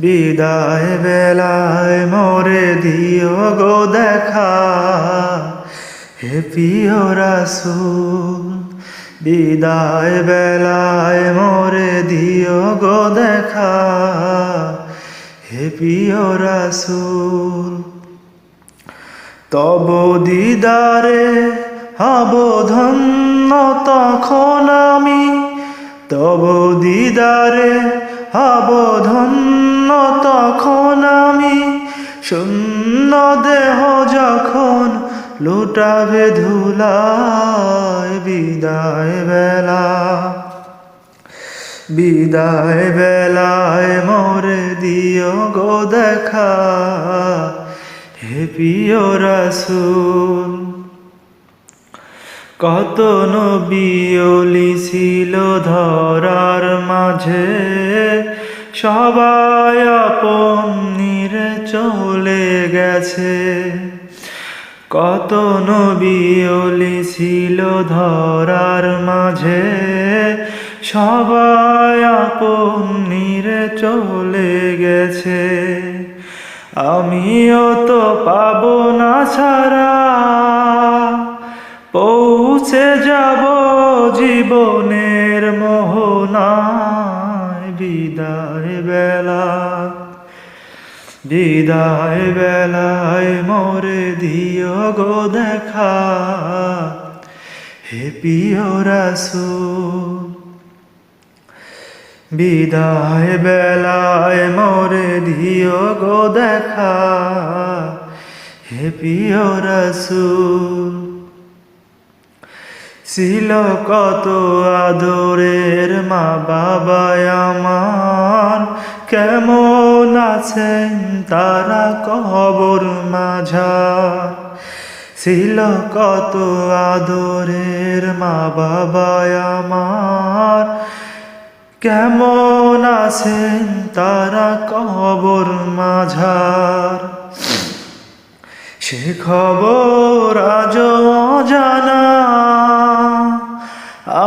বিদায় বেলায় মোরে দিও গো দেখা, হে প্রিয় রাসূল। বিদায় বেলায় মোরে দিও গো দেখা, হে প্রিয় রাসূল। তব দিদারে হব ধন্য তখন আমি, তব দিদারে হব ধন্য তখন আমি। শূন্য দেহ যখন লুটাবে ধুলায়, বিদায় বেলা, বিদায় বেলায় মোরে দিও গো দেখা, হে প্রিয় রাসূল। কত নবী ওলি ছিল ধরার মাঝে, সবাই আপন নিরে চলে গেছে। কত নবী ওলি ছিল ধরার মাঝে, সবাই আপন নিরে চলে গেছে। আমিও তো পাবো না ছাড়া, পৌঁছে যাব জীবনের মোহনায়। বিদায় বেলা, বিদায় বেলায় মোরে দিও গো দেখা, হে প্রিয় রাসূল। বিদায় বেলায় মোরে দিও গো দেখা, হে প্রিয় রাসূল। ছিল কত আদরের মা বাবা আমার, কেমন আছেন তারা কবর মাঝার। ছিল কত আদরের মা বাবা আমার, কেমন আছেন তারা কবর মাঝার। সে খবর আজও অজানা,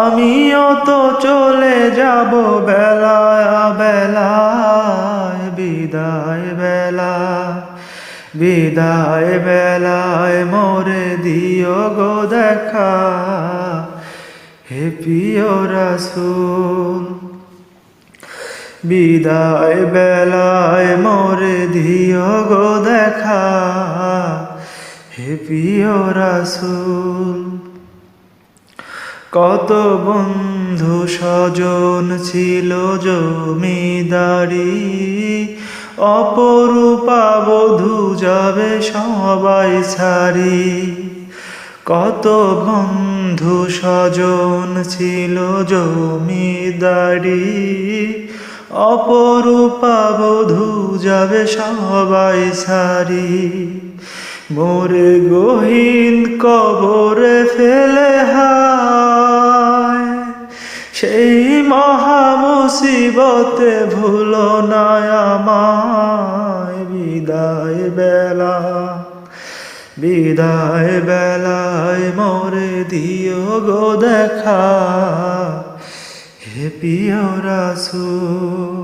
আমিও তো চলে যাব বেলায় বেলায়। বিদায় বেলা, বিদায় বেলায় মোরে দিও গো দেখা, হে প্রিয় রাসূল। বিদায় বেলায় মোরে দিও গো দেখা, হে প্রিয় রাসূল। কত বন্ধু স্বজন ছিল জমিদারি, অপরূপা বধূ যাবে সবাই ছাড়ি। কত বন্ধু স্বজন ছিল জমিদারি, অপরূপা বধূ যাবে সবাই ছাড়ি। মোরে গহীন কবরে ফেলে হায়, সেই মহা মুসিবতে ভুলো না আমায়। বিদায় বেলা, বিদায় বেলায় মোরে দিও গো দেখা, হে প্রিয় রাসূল।